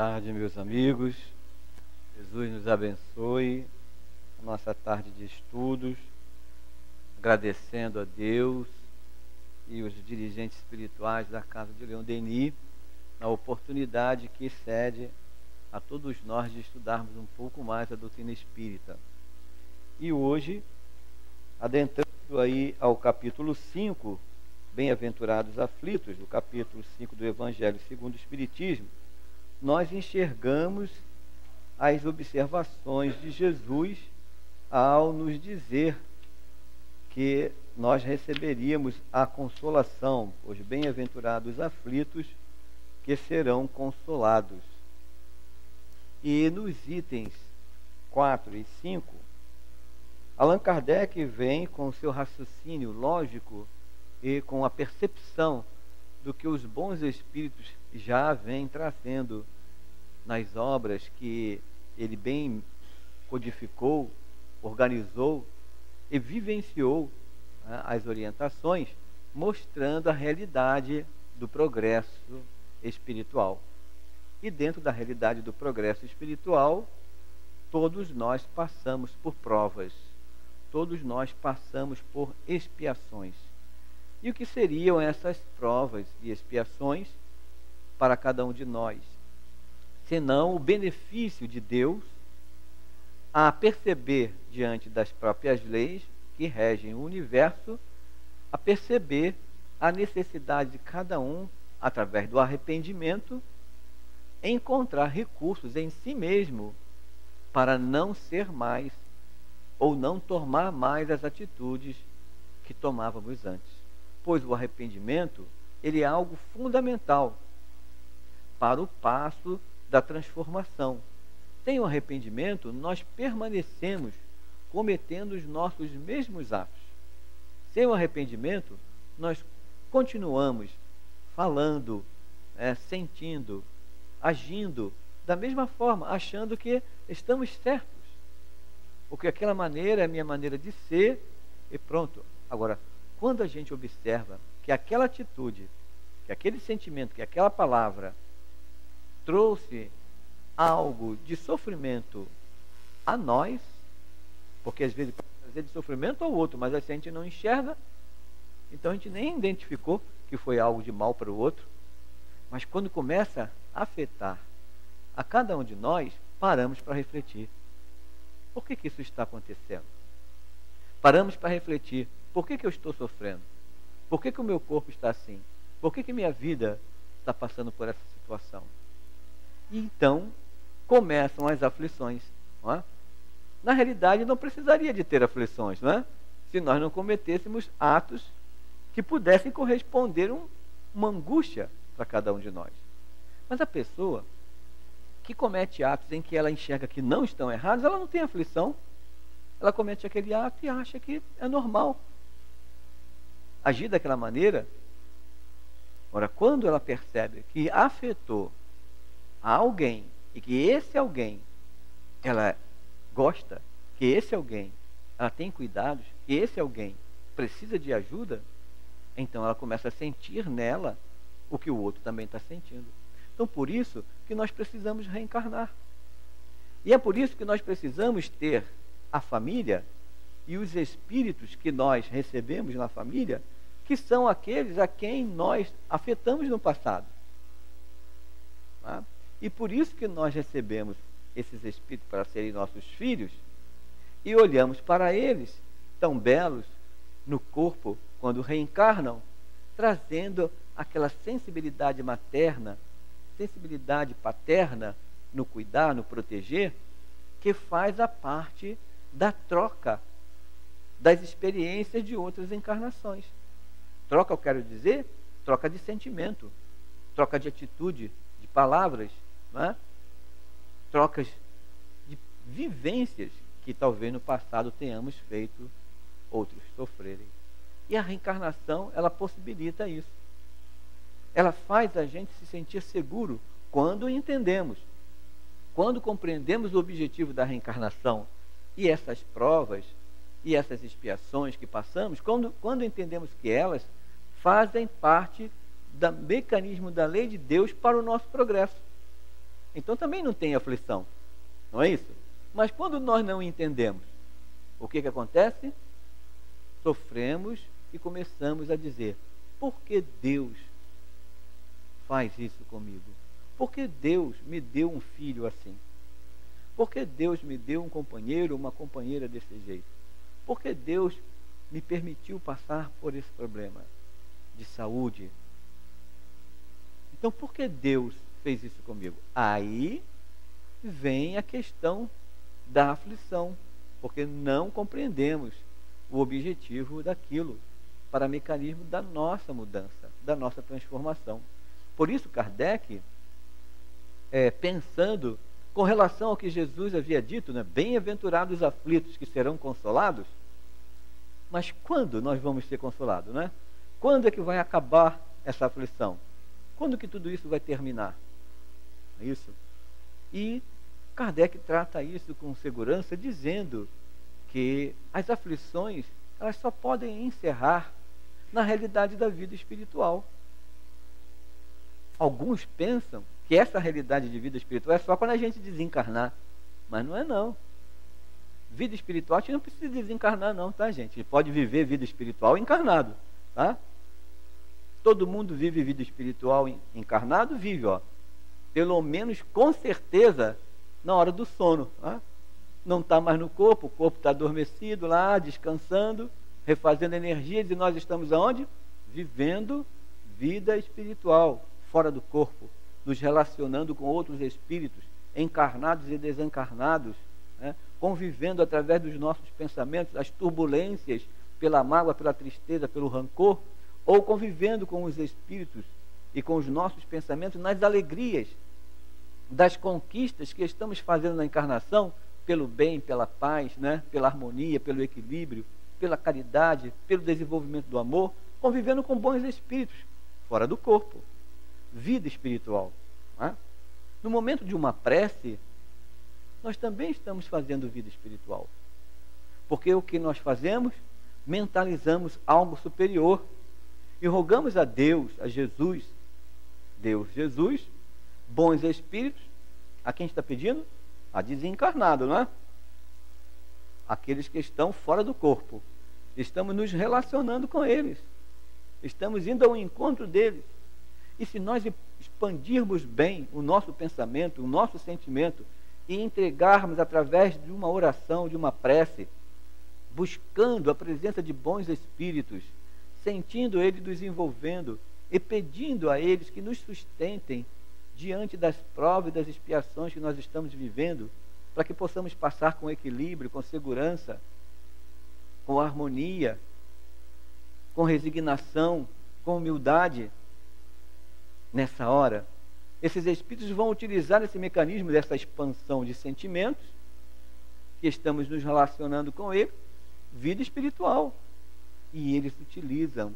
tarde, meus amigos. Jesus nos abençoe a nossa tarde de estudos, agradecendo a Deus e os dirigentes espirituais da Casa de Leon Denis a oportunidade que cede a todos nós de estudarmos um pouco mais a doutrina espírita. E hoje, adentrando aí ao capítulo 5, Bem-aventurados aflitos, do capítulo 5 do Evangelho segundo o Espiritismo, nós enxergamos as observações de Jesus ao nos dizer que nós receberíamos a consolação, os bem-aventurados aflitos, que serão consolados. E nos itens 4 e 5, Allan Kardec vem com o seu raciocínio lógico e com a percepção do que os bons espíritos já vêm trazendo nas obras que ele bem codificou, organizou e vivenciou, né, as orientações, mostrando a realidade do progresso espiritual. E dentro da realidade do progresso espiritual, todos nós passamos por provas, todos nós passamos por expiações. E o que seriam essas provas e expiações para cada um de nós? Senão o benefício de Deus a perceber diante das próprias leis que regem o universo, a perceber a necessidade de cada um, através do arrependimento, encontrar recursos em si mesmo para não ser mais ou não tomar mais as atitudes que tomávamos antes. Pois o arrependimento, ele é algo fundamental para o passo da transformação. Sem o arrependimento, nós permanecemos cometendo os nossos mesmos atos. Sem o arrependimento, nós continuamos falando, sentindo, agindo da mesma forma, achando que estamos certos. Porque aquela maneira é a minha maneira de ser e pronto. Agora, quando a gente observa que aquela atitude, que aquele sentimento, que aquela palavra trouxe algo de sofrimento a nós, porque às vezes pode trazer de sofrimento ao outro, mas assim a gente não enxerga, então a gente nem identificou que foi algo de mal para o outro, mas quando começa a afetar a cada um de nós, paramos para refletir. Por que isso está acontecendo? Paramos para refletir. Por que eu estou sofrendo? Por que o meu corpo está assim? Por que minha vida está passando por essa situação? E então começam as aflições. Não é? Na realidade, não precisaria de ter aflições, não é? Se nós não cometêssemos atos que pudessem corresponder uma angústia para cada um de nós. Mas a pessoa que comete atos em que ela enxerga que não estão errados, ela não tem aflição. Ela comete aquele ato e acha que é normal agir daquela maneira. Ora, quando ela percebe que afetou a alguém e que esse alguém ela gosta, que esse alguém ela tem cuidados, que esse alguém precisa de ajuda, então ela começa a sentir nela o que o outro também está sentindo. Então, por isso que nós precisamos reencarnar. E é por isso que nós precisamos ter a família e os espíritos que nós recebemos na família, que são aqueles a quem nós afetamos no passado. Tá? E por isso que nós recebemos esses espíritos para serem nossos filhos e olhamos para eles, tão belos no corpo, quando reencarnam, trazendo aquela sensibilidade materna, sensibilidade paterna no cuidar, no proteger, que faz a parte da troca das experiências de outras encarnações. Troca, eu quero dizer, troca de sentimento, troca de atitude, de palavras, não é? Trocas de vivências que talvez no passado tenhamos feito outros sofrerem. E a reencarnação, ela possibilita isso. Ela faz a gente se sentir seguro quando entendemos, quando compreendemos o objetivo da reencarnação e essas provas e essas expiações que passamos, quando entendemos que elas fazem parte do mecanismo da lei de Deus para o nosso progresso. então também não tem aflição, não é isso? Mas quando nós não entendemos, o que acontece? Sofremos e começamos a dizer: por que Deus faz isso comigo? Por que Deus me deu um filho assim? Por que Deus me deu um companheiro, uma companheira desse jeito? Por que Deus me permitiu passar por esse problema de saúde? Então, por que Deus fez isso comigo? Aí vem a questão da aflição, porque não compreendemos o objetivo daquilo para mecanismo da nossa mudança, da nossa transformação. Por isso, Kardec, pensando com relação ao que Jesus havia dito, né? Bem-aventurados os aflitos que serão consolados. Mas quando nós vamos ser consolados, né? Quando é que vai acabar essa aflição? Quando que tudo isso vai terminar? É isso? E Kardec trata isso com segurança, dizendo que as aflições, elas só podem encerrar na realidade da vida espiritual. Alguns pensam que essa realidade de vida espiritual é só quando a gente desencarnar. Mas não é não. Vida espiritual a gente não precisa desencarnar não, tá, gente? A gente pode viver vida espiritual encarnado, tá? Todo mundo vive vida espiritual encarnado? Vive, ó. Pelo menos, com certeza, na hora do sono. Tá? Não está mais no corpo, o corpo está adormecido lá, descansando, refazendo energias, e nós estamos aonde? Vivendo vida espiritual, fora do corpo, nos relacionando com outros espíritos, encarnados e desencarnados, né? Convivendo através dos nossos pensamentos, as turbulências pela mágoa, pela tristeza, pelo rancor, ou convivendo com os espíritos e com os nossos pensamentos nas alegrias das conquistas que estamos fazendo na encarnação, pelo bem, pela paz, né? Pela harmonia, pelo equilíbrio, pela caridade, pelo desenvolvimento do amor, convivendo com bons espíritos, fora do corpo. Vida espiritual. Né? No momento de uma prece, nós também estamos fazendo vida espiritual. Porque o que nós fazemos? Mentalizamos algo superior e rogamos a Deus, a Jesus, Deus, Jesus, bons espíritos, a quem está pedindo? A desencarnado, não é? Aqueles que estão fora do corpo. Estamos nos relacionando com eles. Estamos indo ao encontro deles. E se nós expandirmos bem o nosso pensamento, o nosso sentimento, e entregarmos através de uma oração, de uma prece, buscando a presença de bons espíritos, sentindo eles nos envolvendo e pedindo a eles que nos sustentem diante das provas e das expiações que nós estamos vivendo, para que possamos passar com equilíbrio, com segurança, com harmonia, com resignação, com humildade. Nessa hora, esses espíritos vão utilizar esse mecanismo dessa expansão de sentimentos, que estamos nos relacionando com ele, vida espiritual. E eles utilizam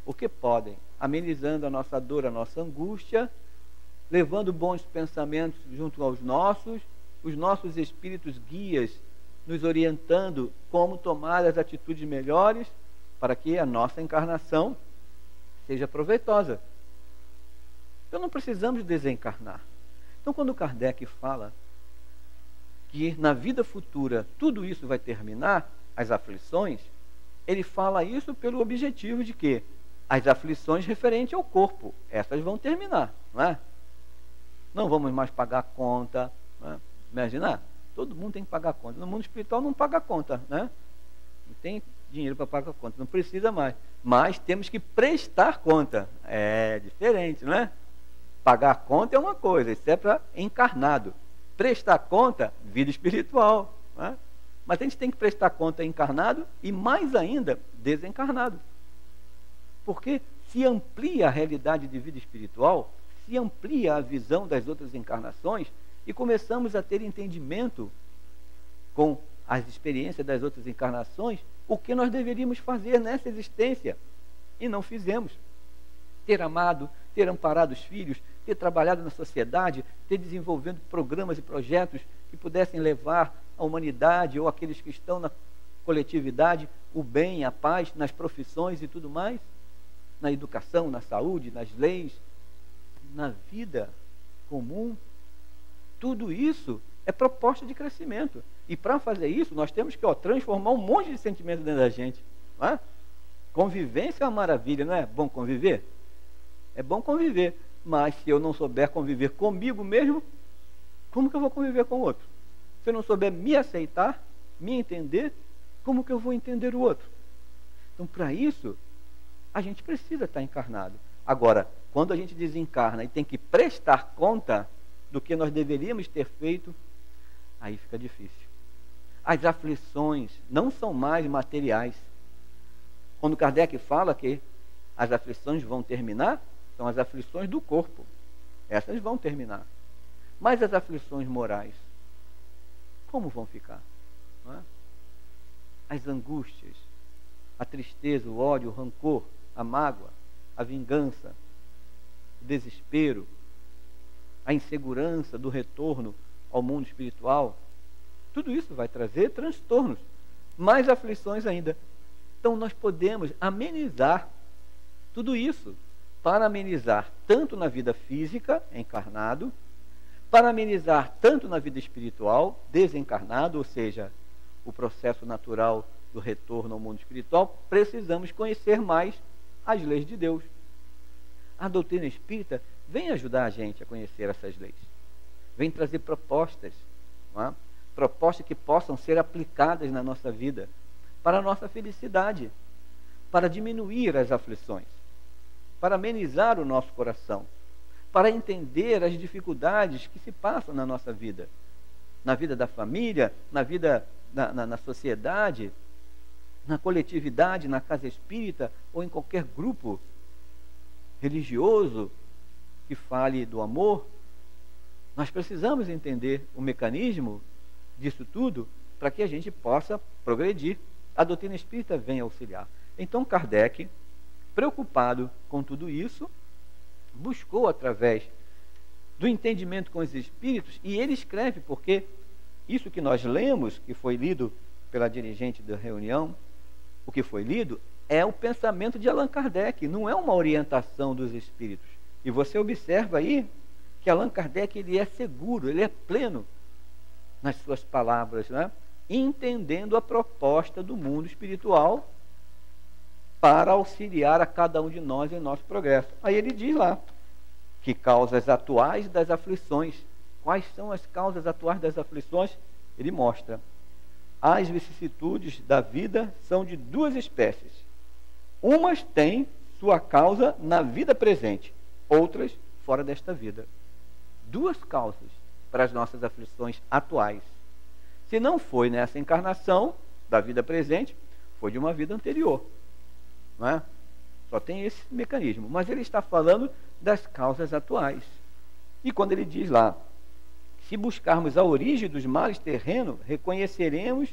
o que podem, amenizando a nossa dor, a nossa angústia, levando bons pensamentos junto aos os nossos espíritos guias, nos orientando como tomar as atitudes melhores para que a nossa encarnação seja proveitosa. Então não precisamos desencarnar. Então quando Kardec fala que na vida futura tudo isso vai terminar, as aflições, ele fala isso pelo objetivo de que as aflições referentes ao corpo, essas vão terminar, não é? Não vamos mais pagar conta, não é? Imagina, todo mundo tem que pagar conta. No mundo espiritual não paga conta, né? Não tem dinheiro para pagar conta, não precisa mais. Mas temos que prestar conta. É diferente, não é? Pagar conta é uma coisa, isso é para encarnado. Prestar conta, vida espiritual. Não é? Mas a gente tem que prestar conta encarnado e mais ainda desencarnado. Porque se amplia a realidade de vida espiritual, se amplia a visão das outras encarnações e começamos a ter entendimento com as experiências das outras encarnações, o que nós deveríamos fazer nessa existência e não fizemos. Ter amado, ter amparado os filhos, ter trabalhado na sociedade, ter desenvolvendo programas e projetos que pudessem levar à humanidade ou aqueles que estão na coletividade o bem, a paz, nas profissões e tudo mais, na educação, na saúde, nas leis, na vida comum. Tudo isso é proposta de crescimento. E para fazer isso, nós temos que transformar um monte de sentimentos dentro da gente. Não é? Convivência é uma maravilha, não é bom conviver? É bom conviver, mas se eu não souber conviver comigo mesmo, como que eu vou conviver com o outro? Se eu não souber me aceitar, me entender, como que eu vou entender o outro? Então, para isso, a gente precisa estar encarnado. Agora, quando a gente desencarna e tem que prestar conta do que nós deveríamos ter feito, aí fica difícil. As aflições não são mais materiais. Quando Kardec fala que as aflições vão terminar, são as aflições do corpo. Essas vão terminar. Mas as aflições morais, como vão ficar? Não é? As angústias, a tristeza, o ódio, o rancor, a mágoa, a vingança, o desespero, a insegurança do retorno ao mundo espiritual, tudo isso vai trazer transtornos, mais aflições ainda. Então nós podemos amenizar tudo isso, para amenizar tanto na vida física, encarnado, para amenizar tanto na vida espiritual, desencarnado, ou seja, o processo natural do retorno ao mundo espiritual, precisamos conhecer mais as leis de Deus. A doutrina espírita vem ajudar a gente a conhecer essas leis. Vem trazer propostas, não é? Propostas que possam ser aplicadas na nossa vida, para a nossa felicidade, para diminuir as aflições, para amenizar o nosso coração, para entender as dificuldades que se passam na nossa vida, na vida da família, na vida na sociedade, na coletividade, na casa espírita ou em qualquer grupo religioso que fale do amor. Nós precisamos entender o mecanismo disso tudo para que a gente possa progredir. A doutrina espírita vem auxiliar. Então Kardec, preocupado com tudo isso, buscou através do entendimento com os espíritos, e ele escreve, porque isso que nós lemos, que foi lido pela dirigente da reunião, o que foi lido é o pensamento de Allan Kardec, não é uma orientação dos espíritos. E você observa aí que Allan Kardec ele é seguro, ele é pleno nas suas palavras, né? Entendendo a proposta do mundo espiritual para auxiliar a cada um de nós em nosso progresso. Aí ele diz lá que causas atuais das aflições. Quais são as causas atuais das aflições? Ele mostra. As vicissitudes da vida são de duas espécies. Umas têm sua causa na vida presente, outras fora desta vida. Duas causas para as nossas aflições atuais. Se não foi nessa encarnação da vida presente, foi de uma vida anterior. Não é? Só tem esse mecanismo. Mas ele está falando das causas atuais. E quando ele diz lá, se buscarmos a origem dos males terrenos, reconheceremos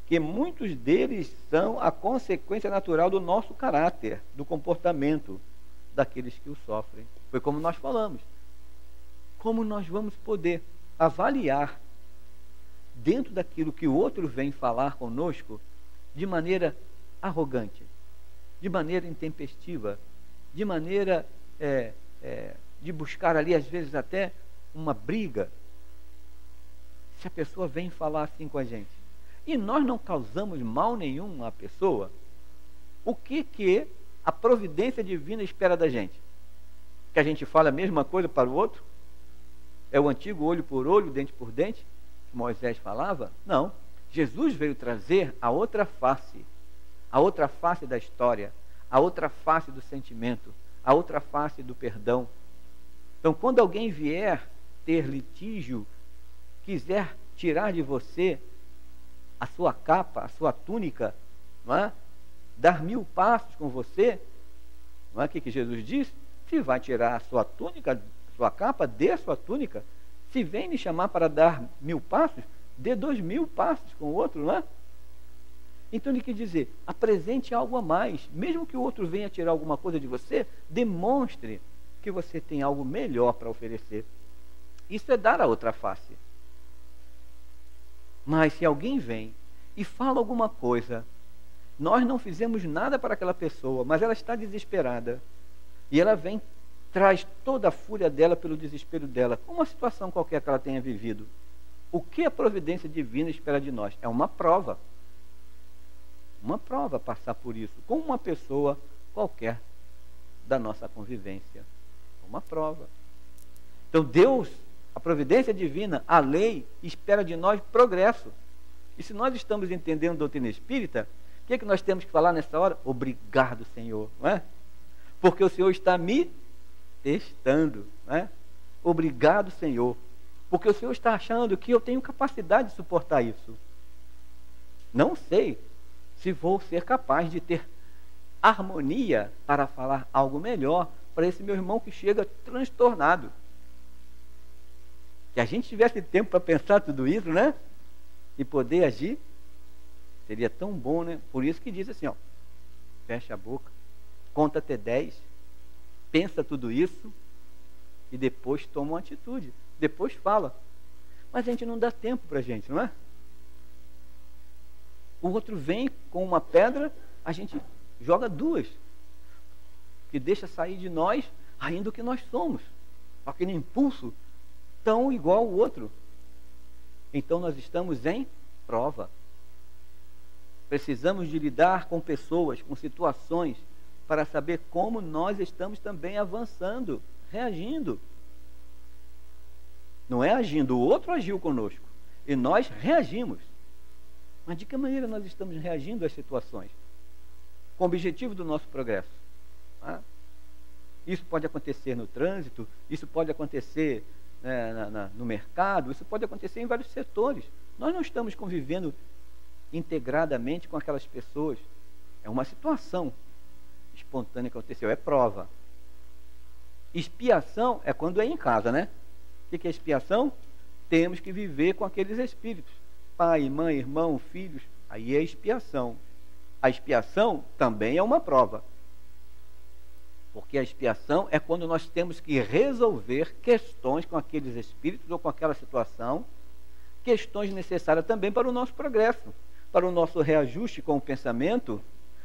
que muitos deles são a consequência natural do nosso caráter, do comportamento daqueles que o sofrem. Foi como nós falamos. Como nós vamos poder avaliar dentro daquilo que o outro vem falar conosco de maneira arrogante, de maneira intempestiva, de maneira de buscar ali às vezes até uma briga, se a pessoa vem falar assim com a gente e nós não causamos mal nenhum à pessoa, o que a providência divina espera da gente? Que a gente fale a mesma coisa para o outro? É o antigo olho por olho, dente por dente, que Moisés falava? Não. Jesus veio trazer a outra face da história, a outra face do sentimento, a outra face do perdão. Então, quando alguém vier ter litígio, quiser tirar de você a sua capa, a sua túnica, não é? Dar 1000 passos com você, não é o que Jesus diz? Se vai tirar a sua túnica, sua capa, dê a sua túnica. Se vem lhe chamar para dar 1000 passos, dê 2000 passos com o outro, não é? Então ele quer dizer, apresente algo a mais. Mesmo que o outro venha tirar alguma coisa de você, demonstre que você tem algo melhor para oferecer. Isso é dar a outra face. Mas se alguém vem e fala alguma coisa, nós não fizemos nada para aquela pessoa, mas ela está desesperada, e ela vem traz toda a fúria dela pelo desespero dela, com uma situação qualquer que ela tenha vivido. O que a providência divina espera de nós? É uma prova. Uma prova passar por isso, com uma pessoa qualquer da nossa convivência. Uma prova. Então Deus, a providência divina, a lei, espera de nós progresso. E se nós estamos entendendo a doutrina espírita, o que é que nós temos que falar nessa hora? Obrigado, Senhor, não é? Porque o Senhor está me testando, não é? Obrigado, Senhor, porque o Senhor está achando que eu tenho capacidade de suportar isso. Não sei se vou ser capaz de ter harmonia para falar algo melhor para esse meu irmão que chega transtornado. Se a gente tivesse tempo para pensar tudo isso, né? E poder agir, seria tão bom, né? Por isso que diz assim, ó, fecha a boca, conta até 10, pensa tudo isso e depois toma uma atitude, depois fala. Mas a gente não dá tempo para a gente, não é? O outro vem com uma pedra, a gente joga duas, que deixa sair de nós ainda o que nós somos, aquele impulso tão igual ao outro. Então nós estamos em prova. Precisamos de lidar com pessoas, com situações, para saber como nós estamos também avançando, reagindo. Não é agindo, o outro agiu conosco e nós reagimos. Mas de que maneira nós estamos reagindo às situações? Com o objetivo do nosso progresso. Tá? Isso pode acontecer no trânsito, isso pode acontecer no mercado, isso pode acontecer em vários setores. Nós não estamos convivendo integradamente com aquelas pessoas. É uma situação espontânea que aconteceu, é prova. Expiação é quando é em casa, né? O que é expiação? Temos que viver com aqueles espíritos. Pai, mãe, irmão, filhos, aí é expiação. A expiação também é uma prova. Porque a expiação é quando nós temos que resolver questões com aqueles espíritos ou com aquela situação, questões necessárias também para o nosso progresso, para o nosso reajuste com o pensamento,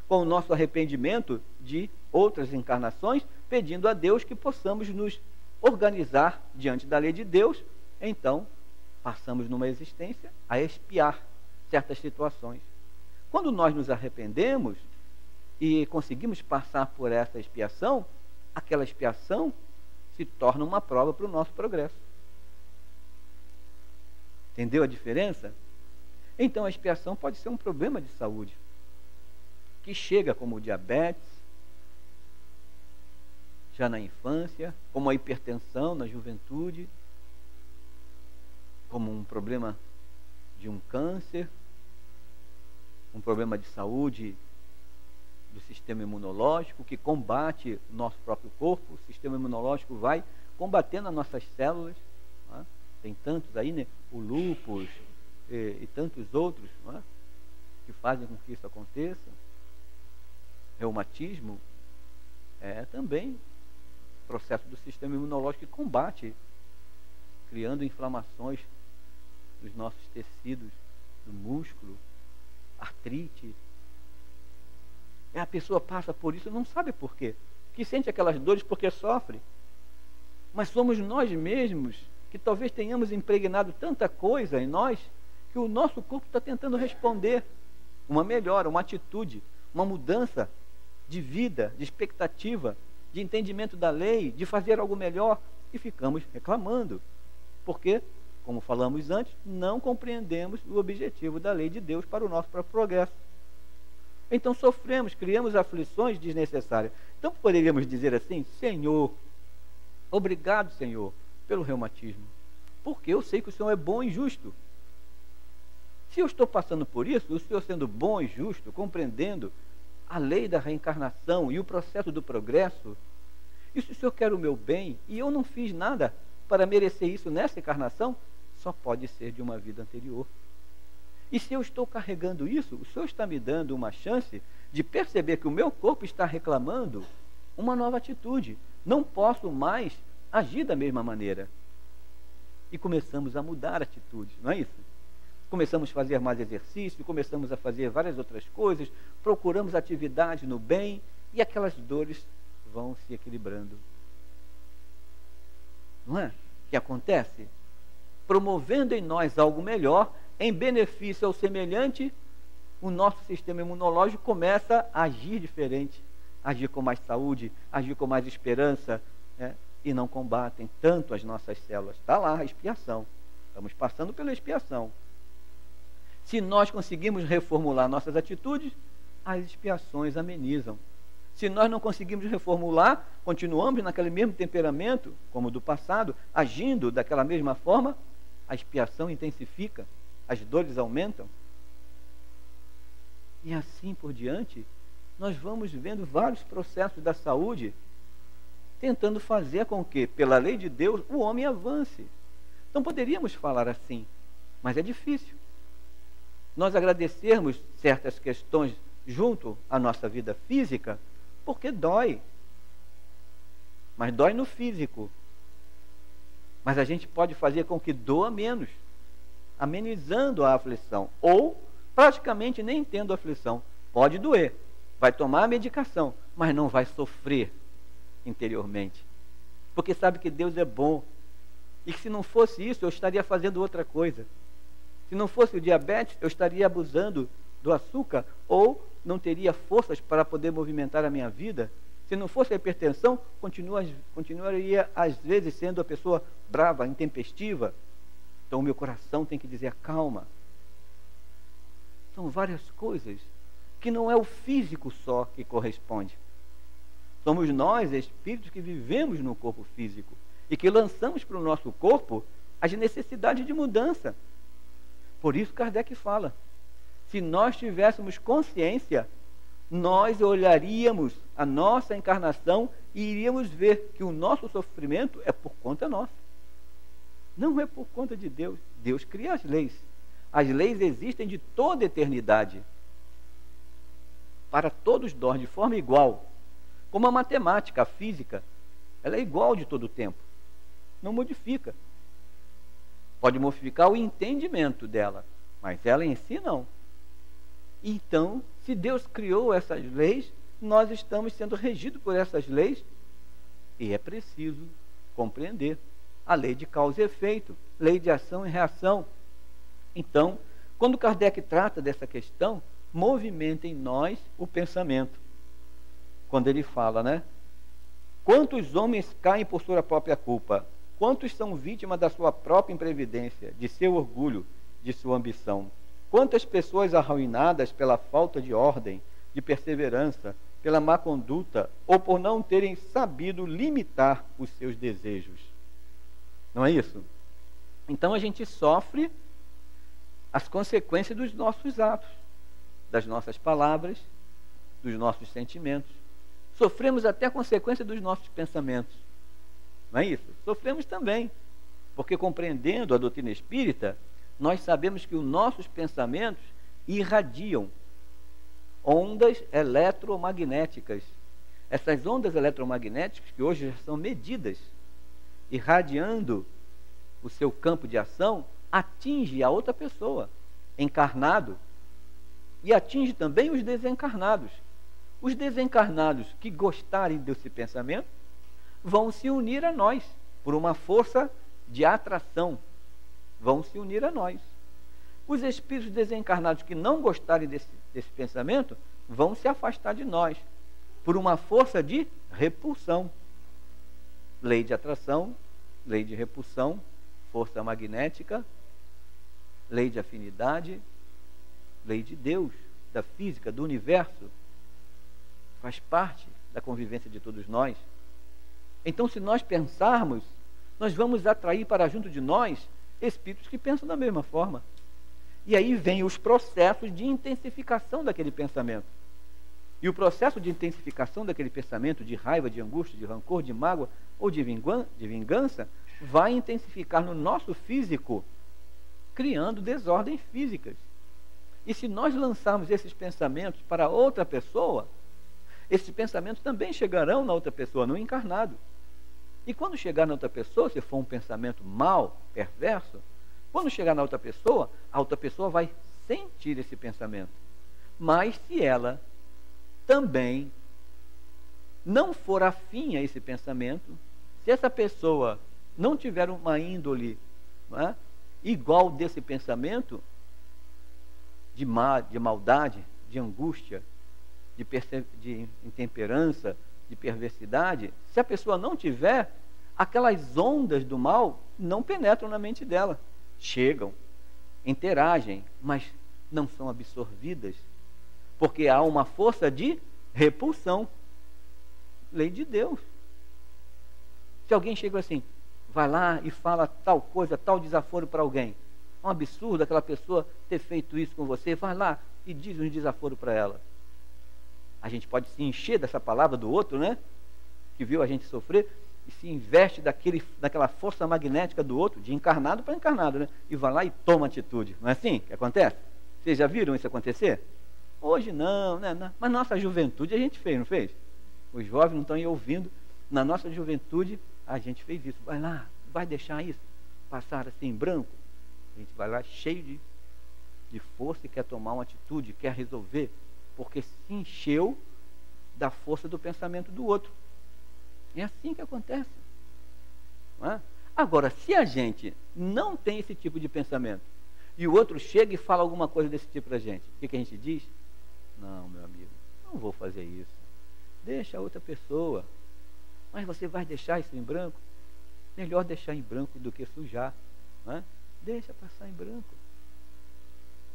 com o nosso arrependimento de outras encarnações, pedindo a Deus que possamos nos organizar diante da lei de Deus. Então, passamos numa existência a expiar certas situações. Quando nós nos arrependemos e conseguimos passar por essa expiação, aquela expiação se torna uma prova para o nosso progresso. Entendeu a diferença? Então a expiação pode ser um problema de saúde, que chega como o diabetes, já na infância, como a hipertensão na juventude, como um problema de um câncer, um problema de saúde do sistema imunológico, que combate o nosso próprio corpo. O sistema imunológico vai combatendo as nossas células. Né? Tem tantos aí, né? O lúpus e tantos outros, né? Que fazem com que isso aconteça. Reumatismo é também processo do sistema imunológico que combate, criando inflamações dos nossos tecidos, do músculo, artrite. A pessoa passa por isso e não sabe por quê. Que sente aquelas dores porque sofre. Mas somos nós mesmos que talvez tenhamos impregnado tanta coisa em nós que o nosso corpo está tentando responder uma melhora, uma atitude, uma mudança de vida, de expectativa, de entendimento da lei, de fazer algo melhor, e ficamos reclamando. Porque, como falamos antes, não compreendemos o objetivo da lei de Deus para o nosso próprio progresso. Então sofremos, criamos aflições desnecessárias. Então poderíamos dizer assim: Senhor, obrigado, Senhor, pelo reumatismo, porque eu sei que o Senhor é bom e justo. Se eu estou passando por isso, o Senhor sendo bom e justo, compreendendo a lei da reencarnação e o processo do progresso, e se o Senhor quer o meu bem, e eu não fiz nada para merecer isso nessa encarnação, só pode ser de uma vida anterior. E se eu estou carregando isso, o Senhor está me dando uma chance de perceber que o meu corpo está reclamando uma nova atitude. Não posso mais agir da mesma maneira. E começamos a mudar atitudes, não é isso? Começamos a fazer mais exercício, começamos a fazer várias outras coisas, procuramos atividade no bem, e aquelas dores vão se equilibrando. não é? Que acontece? Promovendo em nós algo melhor, em benefício ao semelhante, o nosso sistema imunológico começa a agir diferente, agir com mais saúde, agir com mais esperança, né? E não combatem tanto as nossas células. Está lá a expiação. Estamos passando pela expiação. Se nós conseguimos reformular nossas atitudes, as expiações amenizam. Se nós não conseguimos reformular, continuamos naquele mesmo temperamento, como do passado, agindo daquela mesma forma, a expiação intensifica, as dores aumentam. E assim por diante, nós vamos vendo vários processos da saúde tentando fazer com que, pela lei de Deus, o homem avance. Então poderíamos falar assim, mas é difícil. Nós agradecermos certas questões junto à nossa vida física, porque dói. Mas dói no físico. Mas a gente pode fazer com que doa menos, amenizando a aflição, ou praticamente nem tendo aflição. Pode doer, vai tomar a medicação, mas não vai sofrer interiormente, porque sabe que Deus é bom, e que se não fosse isso, eu estaria fazendo outra coisa. Se não fosse o diabetes, eu estaria abusando do açúcar, ou não teria forças para poder movimentar a minha vida. Se não fosse a hipertensão, continuaria às vezes sendo a pessoa brava, intempestiva. Então o meu coração tem que dizer calma. São várias coisas que não é o físico só que corresponde. Somos nós, espíritos, que vivemos no corpo físico e que lançamos para o nosso corpo as necessidades de mudança. Por isso Kardec fala, se nós tivéssemos consciência, nós olharíamos a nossa encarnação e iríamos ver que o nosso sofrimento é por conta nossa. Não é por conta de Deus. Deus cria as leis. As leis existem de toda a eternidade. Para todos nós, de forma igual. Como a matemática, a física, ela é igual de todo o tempo. Não modifica. Pode modificar o entendimento dela, mas ela em si não. Então, se Deus criou essas leis, nós estamos sendo regidos por essas leis, e é preciso compreender a lei de causa e efeito, lei de ação e reação. Então, quando Kardec trata dessa questão, movimenta em nós o pensamento. Quando ele fala, né? Quantos homens caem por sua própria culpa? Quantos são vítimas da sua própria imprevidência, de seu orgulho, de sua ambição? Quantas pessoas arruinadas pela falta de ordem, de perseverança, pela má conduta, ou por não terem sabido limitar os seus desejos? Não é isso? Então a gente sofre as consequências dos nossos atos, das nossas palavras, dos nossos sentimentos. Sofremos até a consequência dos nossos pensamentos. Não é isso? Sofremos também, porque compreendendo a doutrina espírita, nós sabemos que os nossos pensamentos irradiam ondas eletromagnéticas. Essas ondas eletromagnéticas, que hoje já são medidas, irradiando o seu campo de ação, atinge a outra pessoa, encarnado, e atinge também os desencarnados. Os desencarnados que gostarem desse pensamento vão se unir a nós, por uma força de atração, vão se unir a nós. Os espíritos desencarnados que não gostarem desse pensamento vão se afastar de nós, por uma força de repulsão. Lei de atração, lei de repulsão, força magnética, lei de afinidade, lei de Deus, da física, do universo. Faz parte da convivência de todos nós. Então, se nós pensarmos, nós vamos atrair para junto de nós espíritos que pensam da mesma forma. E aí vem os processos de intensificação daquele pensamento. E o processo de intensificação daquele pensamento, de raiva, de angústia, de rancor, de mágoa ou de vingança, vai intensificar no nosso físico, criando desordens físicas. E se nós lançarmos esses pensamentos para outra pessoa, esses pensamentos também chegarão na outra pessoa, no encarnado. E quando chegar na outra pessoa, se for um pensamento mau, perverso, quando chegar na outra pessoa, a outra pessoa vai sentir esse pensamento. Mas se ela também não for afim a esse pensamento, se essa pessoa não tiver uma índole, não é, igual desse pensamento de maldade, de angústia, de intemperança, de perversidade, se a pessoa não tiver, aquelas ondas do mal não penetram na mente dela. Chegam, interagem, mas não são absorvidas, porque há uma força de repulsão. Lei de Deus. Se alguém chega assim, vai lá e fala tal coisa, tal desaforo para alguém, é um absurdo aquela pessoa ter feito isso com você, vai lá e diz um desaforo para ela. A gente pode se encher dessa palavra do outro, né? Que viu a gente sofrer, e se investe daquela força magnética do outro, de encarnado para encarnado, né? E vai lá e toma atitude. Não é assim que acontece? Vocês já viram isso acontecer? Hoje não, né? Mas na nossa juventude a gente fez, não fez? Os jovens não estão aí ouvindo. Na nossa juventude a gente fez isso. Vai lá, vai deixar isso passar assim em branco? A gente vai lá cheio de força e quer tomar uma atitude, quer resolver, porque se encheu da força do pensamento do outro. É assim que acontece. Não é? Agora, se a gente não tem esse tipo de pensamento e o outro chega e fala alguma coisa desse tipo para a gente, o que a gente diz? Não, meu amigo, não vou fazer isso. Deixa a outra pessoa. Mas você vai deixar isso em branco? Melhor deixar em branco do que sujar. Não é? Deixa passar em branco.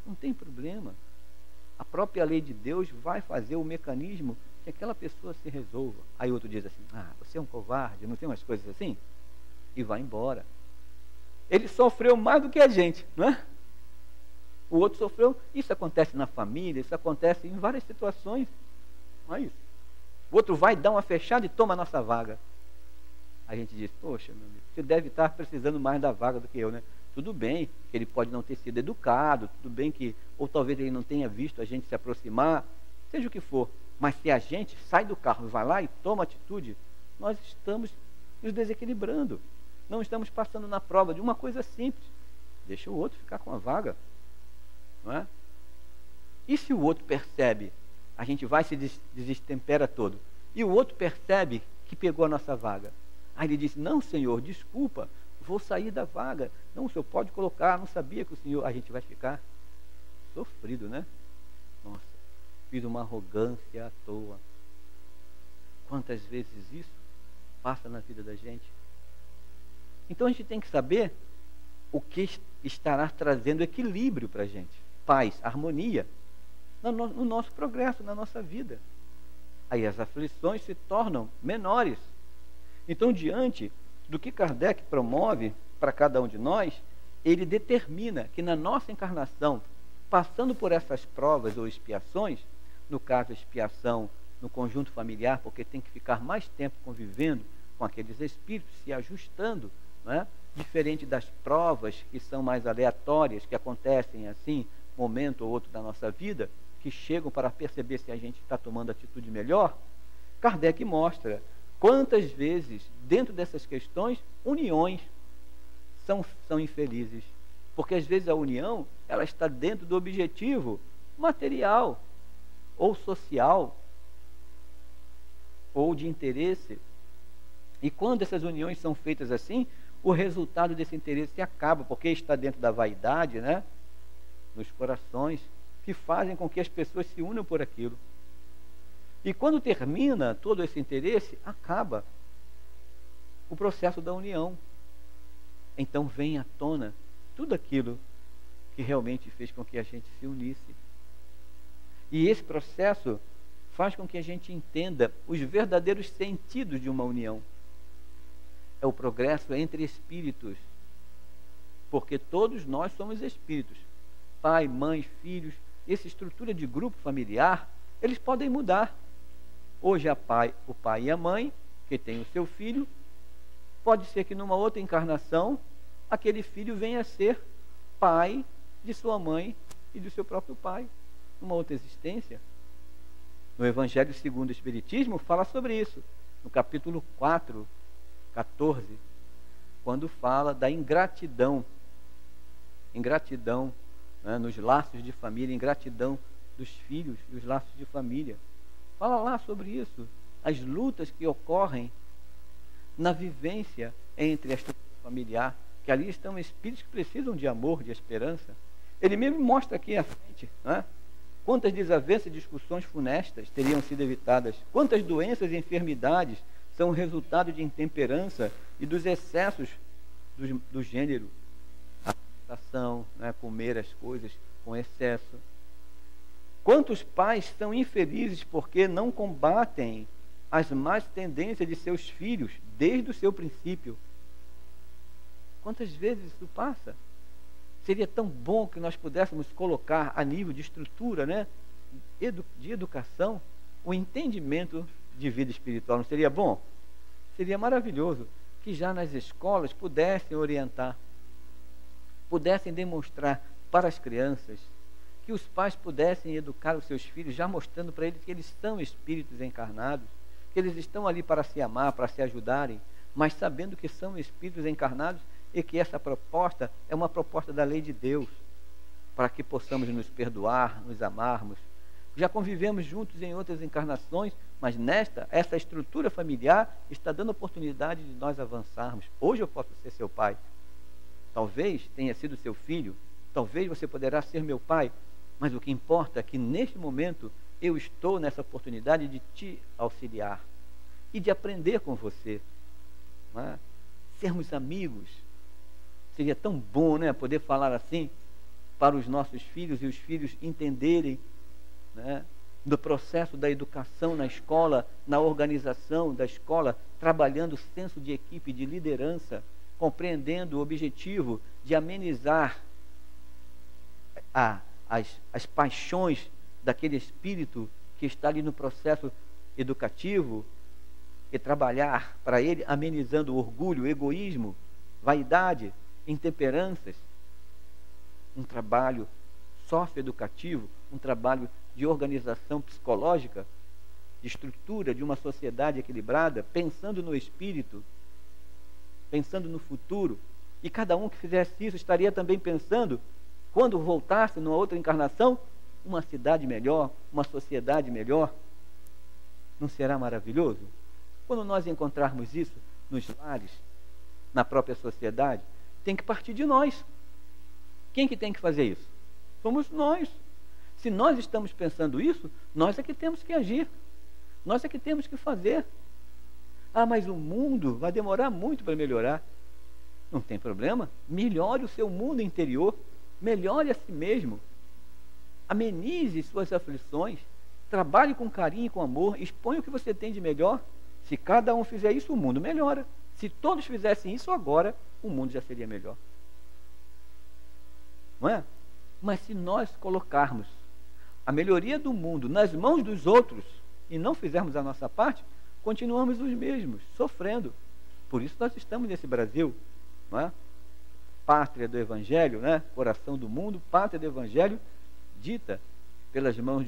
Não tem problema. A própria lei de Deus vai fazer o mecanismo que aquela pessoa se resolva. Aí outro diz assim, você é um covarde, não tem umas coisas assim? E vai embora. Ele sofreu mais do que a gente, não é? O outro sofreu. Isso acontece na família, isso acontece em várias situações. Não é isso? O outro vai dar uma fechada e toma a nossa vaga. A gente diz, poxa, meu amigo, você deve estar precisando mais da vaga do que eu, né? Tudo bem que ele pode não ter sido educado, tudo bem que, ou talvez ele não tenha visto a gente se aproximar, seja o que for. Mas se a gente sai do carro e vai lá e toma atitude, nós estamos nos desequilibrando. Não estamos passando na prova de uma coisa simples. Deixa o outro ficar com a vaga. Não é? E se o outro percebe, a gente vai se desestempera todo, e o outro percebe que pegou a nossa vaga. Aí ele diz, não, senhor, desculpa, vou sair da vaga. Não, o senhor pode colocar, não sabia que o senhor... A gente vai ficar sofrido, né? Nossa, fiz uma arrogância à toa. Quantas vezes isso passa na vida da gente? Então a gente tem que saber o que estará trazendo equilíbrio para a gente. Paz, harmonia, no nosso progresso, na nossa vida. Aí as aflições se tornam menores. Então, diante do que Kardec promove para cada um de nós, ele determina que na nossa encarnação, passando por essas provas ou expiações, no caso a expiação no conjunto familiar, porque tem que ficar mais tempo convivendo com aqueles espíritos, se ajustando, não é? Diferente das provas que são mais aleatórias, que acontecem assim, momento ou outro da nossa vida, que chegam para perceber se a gente está tomando atitude melhor. Kardec mostra quantas vezes, dentro dessas questões, uniões são infelizes. Porque às vezes a união, ela está dentro do objetivo material, ou social, ou de interesse. E quando essas uniões são feitas assim, o resultado desse interesse acaba, porque está dentro da vaidade, né? Nos corações, que fazem com que as pessoas se unam por aquilo. E quando termina todo esse interesse, acaba o processo da união. Então vem à tona tudo aquilo que realmente fez com que a gente se unisse. E esse processo faz com que a gente entenda os verdadeiros sentidos de uma união. É o progresso entre espíritos. Porque todos nós somos espíritos. Pai, mãe, filhos. Essa estrutura de grupo familiar, eles podem mudar. Hoje o pai e a mãe, que tem o seu filho, pode ser que numa outra encarnação, aquele filho venha a ser pai de sua mãe e do seu próprio pai, numa outra existência. No Evangelho segundo o Espiritismo fala sobre isso, no capítulo 4, 14, quando fala da ingratidão, né, nos laços de família, ingratidão dos filhos e os laços de família. Fala lá sobre isso, as lutas que ocorrem na vivência entre familiar, que ali estão espíritos que precisam de amor, de esperança. Ele mesmo mostra aqui à frente, né? Quantas desavenças e discussões funestas teriam sido evitadas, quantas doenças e enfermidades são resultado de intemperança e dos excessos do gênero, a alimentação, né? Comer as coisas com excesso. Quantos pais são infelizes porque não combatem as más tendências de seus filhos desde o seu princípio? Quantas vezes isso passa? Seria tão bom que nós pudéssemos colocar a nível de estrutura, né, de educação, o entendimento de vida espiritual. Não seria bom? Seria maravilhoso que já nas escolas pudessem orientar, pudessem demonstrar para as crianças, que os pais pudessem educar os seus filhos, já mostrando para eles que eles são espíritos encarnados, que eles estão ali para se amar, para se ajudarem, mas sabendo que são espíritos encarnados e que essa proposta é uma proposta da lei de Deus, para que possamos nos perdoar, nos amarmos. Já convivemos juntos em outras encarnações, mas essa estrutura familiar está dando oportunidade de nós avançarmos. Hoje eu posso ser seu pai, talvez tenha sido seu filho, talvez você poderá ser meu pai, mas o que importa é que neste momento eu estou nessa oportunidade de te auxiliar e de aprender com você, não é? Sermos amigos. Seria tão bom, né, poder falar assim para os nossos filhos e os filhos entenderem, né, do processo da educação na escola, na organização da escola, trabalhando o senso de equipe, de liderança, compreendendo o objetivo de amenizar as paixões daquele espírito que está ali no processo educativo e trabalhar para ele, amenizando o orgulho, o egoísmo, vaidade, intemperanças. Um trabalho socioeducativo, um trabalho de organização psicológica, de estrutura de uma sociedade equilibrada, pensando no espírito, pensando no futuro. E cada um que fizesse isso estaria também pensando, quando voltasse numa outra encarnação, uma cidade melhor, uma sociedade melhor. Não será maravilhoso? Quando nós encontrarmos isso nos lares, na própria sociedade, tem que partir de nós. Quem que tem que fazer isso? Somos nós. Se nós estamos pensando isso, nós é que temos que agir. Nós é que temos que fazer. Ah, mas o mundo vai demorar muito para melhorar. Não tem problema. Melhore o seu mundo interior. Melhore a si mesmo. Amenize suas aflições. Trabalhe com carinho e com amor. Exponha o que você tem de melhor. Se cada um fizer isso, o mundo melhora. Se todos fizessem isso agora, o mundo já seria melhor. Não é? Mas se nós colocarmos a melhoria do mundo nas mãos dos outros e não fizermos a nossa parte, continuamos os mesmos, sofrendo. Por isso nós estamos nesse Brasil, não é? Pátria do Evangelho, né? Coração do mundo, pátria do Evangelho, dita pelas mãos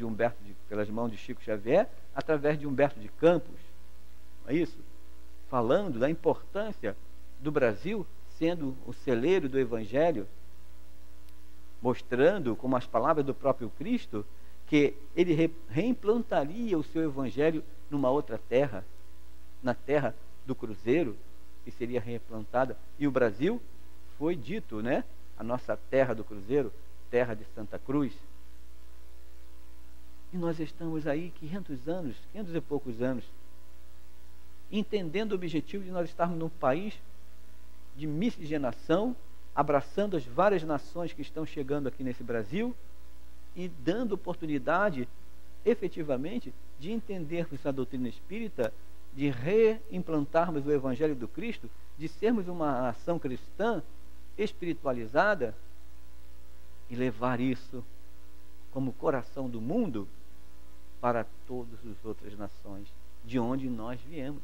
de Chico Xavier, através de Humberto de Campos. Não é isso? Falando da importância do Brasil sendo o celeiro do Evangelho, mostrando, como as palavras do próprio Cristo, que ele reimplantaria o seu Evangelho numa outra terra, na terra do Cruzeiro, que seria reimplantada. E o Brasil foi dito, né? A nossa terra do Cruzeiro, terra de Santa Cruz. E nós estamos aí 500 e poucos anos, entendendo o objetivo de nós estarmos num país de miscigenação, abraçando as várias nações que estão chegando aqui nesse Brasil e dando oportunidade, efetivamente, de entendermos a doutrina espírita, de reimplantarmos o Evangelho do Cristo, de sermos uma nação cristã espiritualizada e levar isso como coração do mundo para todas as outras nações de onde nós viemos,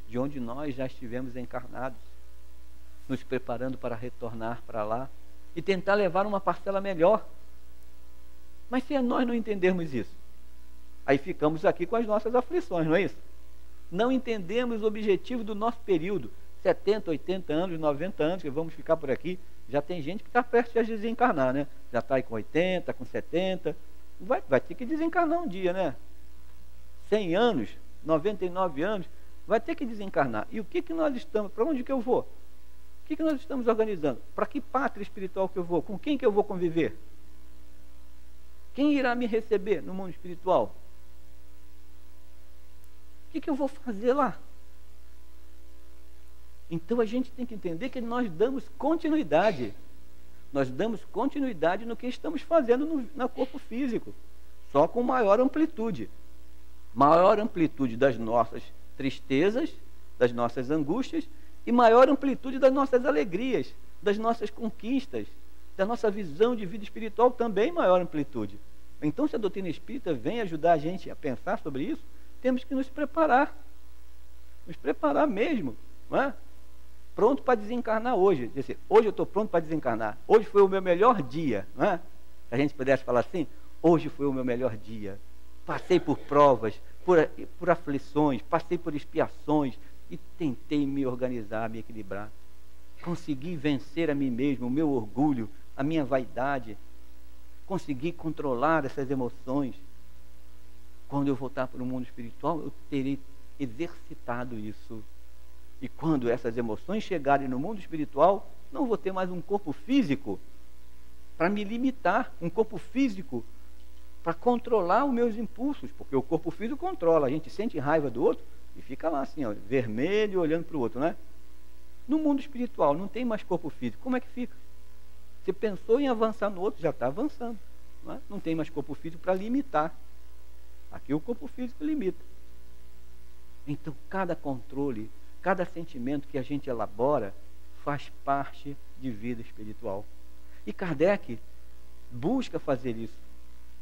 de onde nós já estivemos encarnados, nos preparando para retornar para lá e tentar levar uma parcela melhor. Mas se nós não entendermos isso, aí ficamos aqui com as nossas aflições, não é isso? Não entendemos o objetivo do nosso período, 70, 80 anos, 90 anos, que vamos ficar por aqui. Já tem gente que está prestes a desencarnar, né? Já está aí com 80, com 70, vai ter que desencarnar um dia, né? 100 anos, 99 anos, vai ter que desencarnar. E o que nós estamos, para onde que eu vou? O que nós estamos organizando? Para que pátria espiritual que eu vou? Com quem que eu vou conviver? Quem irá me receber no mundo espiritual? O que eu vou fazer lá? Então a gente tem que entender que nós damos continuidade. Nós damos continuidade no que estamos fazendo no corpo físico, só com maior amplitude. Maior amplitude das nossas tristezas, das nossas angústias, e maior amplitude das nossas alegrias, das nossas conquistas, da nossa visão de vida espiritual, também maior amplitude. Então, se a doutrina espírita vem ajudar a gente a pensar sobre isso, temos que nos preparar mesmo, não é? Pronto para desencarnar hoje. Dizer, hoje eu estou pronto para desencarnar. Hoje foi o meu melhor dia, não é? Se a gente pudesse falar assim, hoje foi o meu melhor dia. Passei por provas, por aflições, passei por expiações e tentei me organizar, me equilibrar. Consegui vencer a mim mesmo, o meu orgulho, a minha vaidade. Consegui controlar essas emoções. Quando eu voltar para o mundo espiritual, eu terei exercitado isso. E quando essas emoções chegarem no mundo espiritual, não vou ter mais um corpo físico para me limitar, um corpo físico para controlar os meus impulsos, porque o corpo físico controla, a gente sente raiva do outro e fica lá assim, ó, vermelho, olhando para o outro, né? No mundo espiritual não tem mais corpo físico, como é que fica? Você pensou em avançar no outro, já está avançando, não é? Não tem mais corpo físico para limitar. Aqui o corpo físico limita. Então cada controle, cada sentimento que a gente elabora faz parte de vida espiritual. E Kardec busca fazer isso,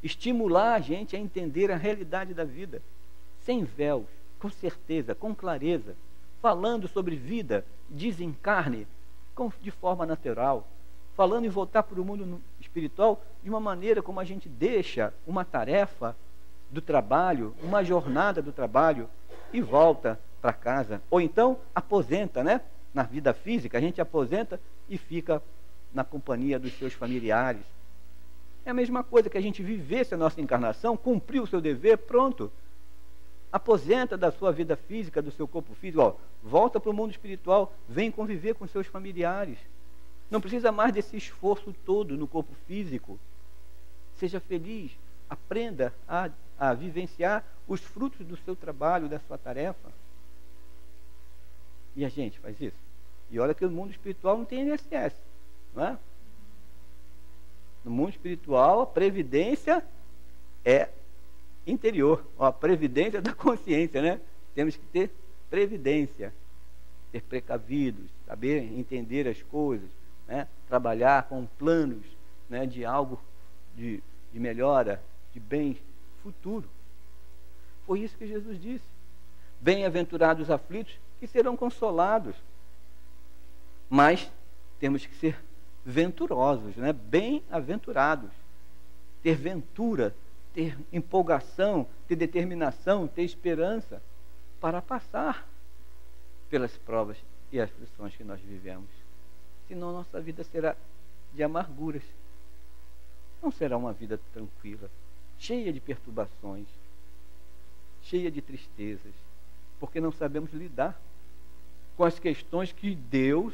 estimular a gente a entender a realidade da vida, sem véus, com certeza, com clareza, falando sobre vida, desencarne, de forma natural, falando em voltar para o mundo espiritual de uma maneira como a gente deixa uma tarefa do trabalho, uma jornada do trabalho e volta para casa. Ou então aposenta, né? Na vida física, a gente aposenta e fica na companhia dos seus familiares. É a mesma coisa que a gente vivesse a nossa encarnação, cumpriu o seu dever, pronto. Aposenta da sua vida física, do seu corpo físico, ó, volta para o mundo espiritual, vem conviver com seus familiares. Não precisa mais desse esforço todo no corpo físico. Seja feliz, aprenda a vivenciar os frutos do seu trabalho, da sua tarefa. E a gente faz isso. E olha que o mundo espiritual não tem INSS, não é? No mundo espiritual, a previdência é interior, a previdência da consciência, né? Temos que ter previdência, ser precavidos, saber entender as coisas, né? Trabalhar com planos, né? De algo de melhora, de bem futuro. Foi isso que Jesus disse. Bem-aventurados os aflitos, que serão consolados. Mas temos que ser venturosos, né? Bem-aventurados. Ter ventura, ter empolgação, ter determinação, ter esperança para passar pelas provas e aflições que nós vivemos. Senão nossa vida será de amarguras. Não será uma vida tranquila, cheia de perturbações, cheia de tristezas, porque não sabemos lidar com as questões que Deus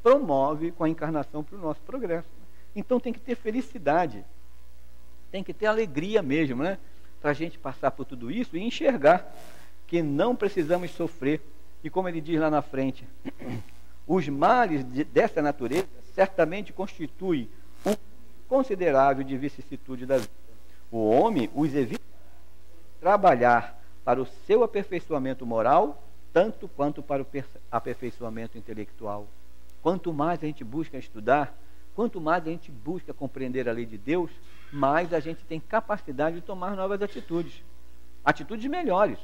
promove com a encarnação para o nosso progresso. Então tem que ter felicidade, tem que ter alegria mesmo, né? Para a gente passar por tudo isso e enxergar que não precisamos sofrer. E como ele diz lá na frente, os males dessa natureza certamente constituem um considerável de vicissitude da vida. O homem os evita trabalhar para o seu aperfeiçoamento moral, tanto quanto para o aperfeiçoamento intelectual. Quanto mais a gente busca estudar, quanto mais a gente busca compreender a lei de Deus, mais a gente tem capacidade de tomar novas atitudes. Atitudes melhores.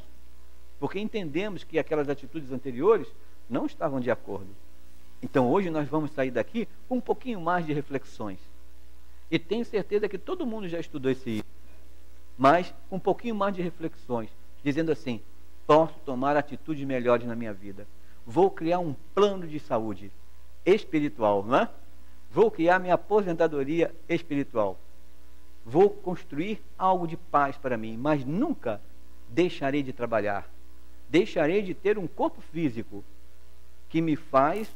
Porque entendemos que aquelas atitudes anteriores não estavam de acordo. Então hoje nós vamos sair daqui com um pouquinho mais de reflexões. E tenho certeza que todo mundo já estudou esse livro. Mas com um pouquinho mais de reflexões. Dizendo assim, posso tomar atitudes melhores na minha vida. Vou criar um plano de saúde espiritual, não é? Vou criar minha aposentadoria espiritual. Vou construir algo de paz para mim, mas nunca deixarei de trabalhar. Deixarei de ter um corpo físico que me faz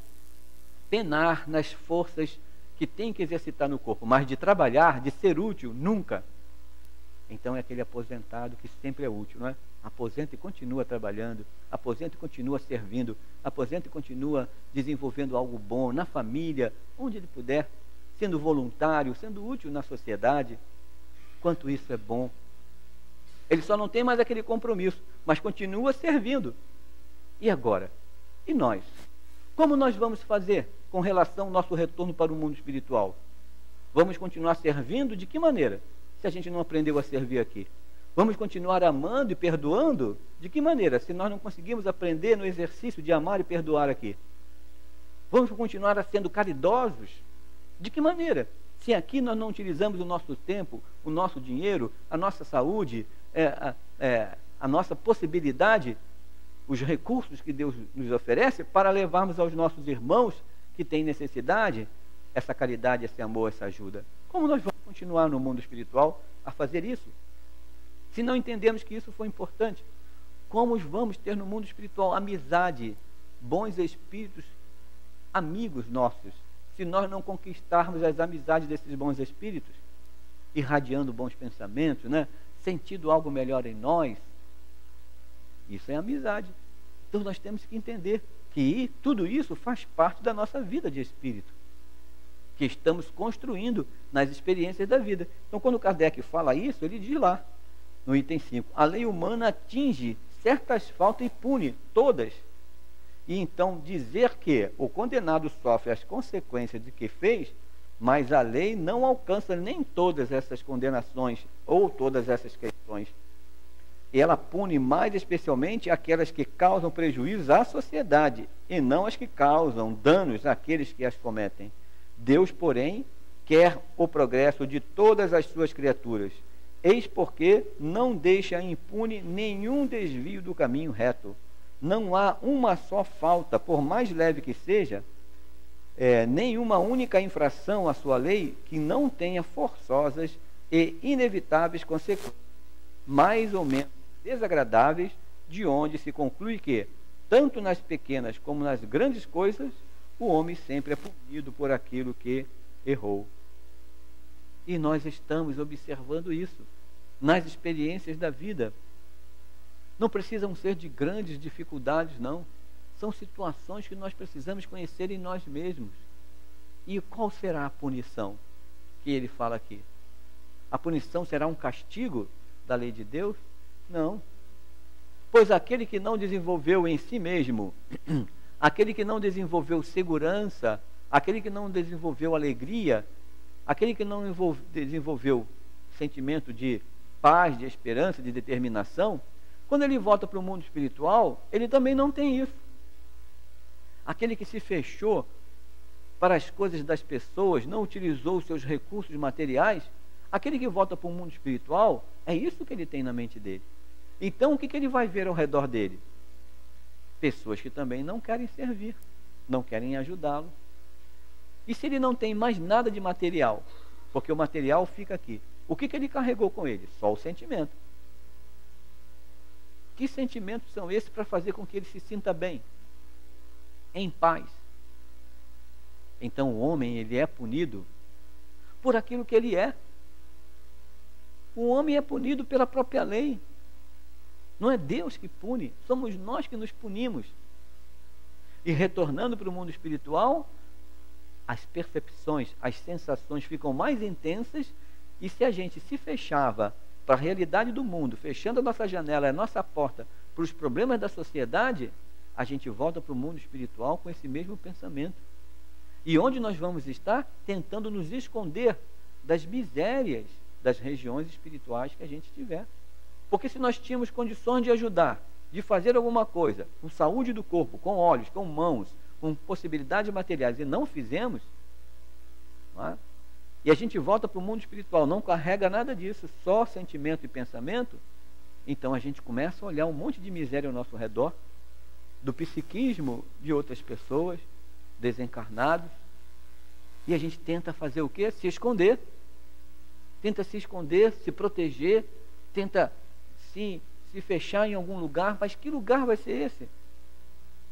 penar nas forças que tem que exercitar no corpo, mas de trabalhar, de ser útil, nunca. Então é aquele aposentado que sempre é útil, não é? Aposenta e continua trabalhando, aposenta e continua servindo, aposenta e continua desenvolvendo algo bom na família, onde ele puder, sendo voluntário, sendo útil na sociedade. Quanto isso é bom. Ele só não tem mais aquele compromisso, mas continua servindo. E agora? E nós? Como nós vamos fazer com relação ao nosso retorno para o mundo espiritual? Vamos continuar servindo? De que maneira? Se a gente não aprendeu a servir aqui. Vamos continuar amando e perdoando? De que maneira? Se nós não conseguimos aprender no exercício de amar e perdoar aqui. Vamos continuar sendo caridosos? De que maneira? Se aqui nós não utilizamos o nosso tempo, o nosso dinheiro, a nossa saúde, a nossa possibilidade, os recursos que Deus nos oferece para levarmos aos nossos irmãos que têm necessidade, essa caridade, esse amor, essa ajuda. Como nós vamos continuar no mundo espiritual a fazer isso? Se não entendemos que isso foi importante, como vamos ter no mundo espiritual amizade, bons espíritos, amigos nossos, se nós não conquistarmos as amizades desses bons espíritos, irradiando bons pensamentos, né? Sentindo algo melhor em nós? Isso é amizade. Então nós temos que entender que tudo isso faz parte da nossa vida de espírito, que estamos construindo nas experiências da vida. Então quando Kardec fala isso, ele diz lá, no item 5, a lei humana atinge certas faltas e pune todas. E então dizer que o condenado sofre as consequências de que fez, mas a lei não alcança nem todas essas condenações ou todas essas questões. E ela pune mais especialmente aquelas que causam prejuízos à sociedade e não as que causam danos àqueles que as cometem. Deus, porém, quer o progresso de todas as suas criaturas. Eis porque não deixa impune nenhum desvio do caminho reto. Não há uma só falta, por mais leve que seja, nenhuma única infração à sua lei que não tenha forçosas e inevitáveis consequências, mais ou menos desagradáveis, de onde se conclui que, tanto nas pequenas como nas grandes coisas, o homem sempre é punido por aquilo que errou. E nós estamos observando isso nas experiências da vida. Não precisam ser de grandes dificuldades, não. São situações que nós precisamos conhecer em nós mesmos. E qual será a punição que ele fala aqui? A punição será um castigo da lei de Deus? Não. Pois aquele que não desenvolveu em si mesmo, aquele que não desenvolveu segurança, aquele que não desenvolveu alegria, aquele que não desenvolveu sentimento de paz, de esperança, de determinação, quando ele volta para o mundo espiritual, ele também não tem isso. Aquele que se fechou para as coisas das pessoas, não utilizou os seus recursos materiais, aquele que volta para o mundo espiritual, é isso que ele tem na mente dele. Então, o que ele vai ver ao redor dele? Pessoas que também não querem servir, não querem ajudá-lo. E se ele não tem mais nada de material, porque o material fica aqui, o que ele carregou com ele? Só o sentimento. Que sentimentos são esses para fazer com que ele se sinta bem, em paz? Então o homem, ele é punido por aquilo que ele é. O homem é punido pela própria lei. Não é Deus que pune, somos nós que nos punimos. E retornando para o mundo espiritual, as percepções, as sensações ficam mais intensas, e se a gente se fechava para a realidade do mundo, fechando a nossa janela, a nossa porta para os problemas da sociedade, a gente volta para o mundo espiritual com esse mesmo pensamento. E onde nós vamos estar? Tentando nos esconder das misérias das regiões espirituais que a gente tiver. Porque se nós tínhamos condições de ajudar, de fazer alguma coisa, com saúde do corpo, com olhos, com mãos, com possibilidades materiais, e não fizemos, não é? E a gente volta para o mundo espiritual, não carrega nada disso, só sentimento e pensamento, então a gente começa a olhar um monte de miséria ao nosso redor, do psiquismo de outras pessoas, desencarnados, e a gente tenta fazer o quê? Se esconder. Tenta se esconder, se proteger, tenta se fechar em algum lugar, mas que lugar vai ser esse?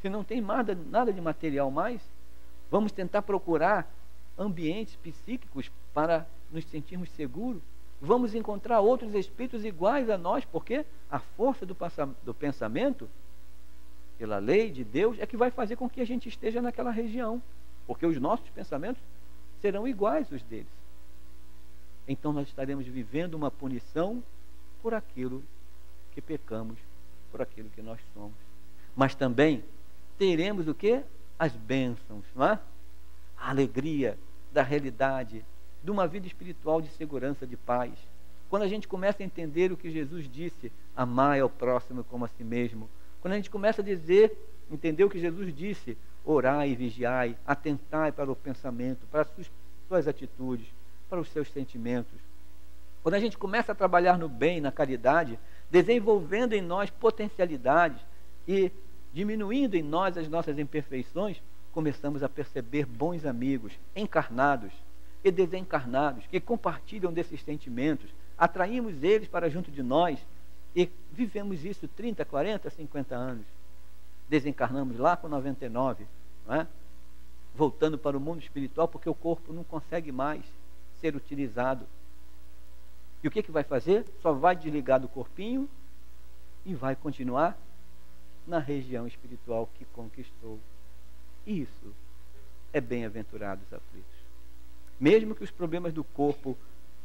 Se não tem nada de material mais, Vamos tentar procurar ambientes psíquicos para nos sentirmos seguros. Vamos encontrar outros espíritos iguais a nós, porque a força do pensamento, pela lei de Deus, é que vai fazer com que a gente esteja naquela região, porque os nossos pensamentos serão iguais aos deles. Então nós estaremos vivendo uma punição por aquilo que pecamos, por aquilo que nós somos. Mas também teremos o quê? As bênçãos, não é? A alegria da realidade, de uma vida espiritual de segurança, de paz. Quando a gente começa a entender o que Jesus disse, amai ao próximo como a si mesmo. Quando a gente começa a entender o que Jesus disse, orai e vigiai, atentai para o pensamento, para as suas atitudes, para os seus sentimentos. Quando a gente começa a trabalhar no bem, na caridade, desenvolvendo em nós potencialidades e diminuindo em nós as nossas imperfeições, começamos a perceber bons amigos, encarnados e desencarnados, que compartilham desses sentimentos, atraímos eles para junto de nós e vivemos isso 30, 40, 50 anos. Desencarnamos lá com 99, não é? Voltando para o mundo espiritual, porque o corpo não consegue mais ser utilizado. E o que vai fazer? Só vai desligar do corpinho e vai continuar na região espiritual que conquistou. Isso é bem-aventurados aflitos. Mesmo que os problemas do corpo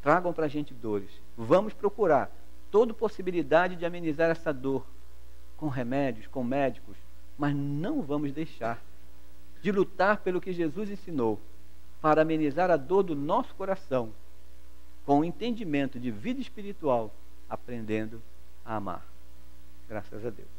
tragam para a gente dores, vamos procurar toda possibilidade de amenizar essa dor com remédios, com médicos, mas não vamos deixar de lutar pelo que Jesus ensinou para amenizar a dor do nosso coração com o entendimento de vida espiritual, aprendendo a amar. Graças a Deus.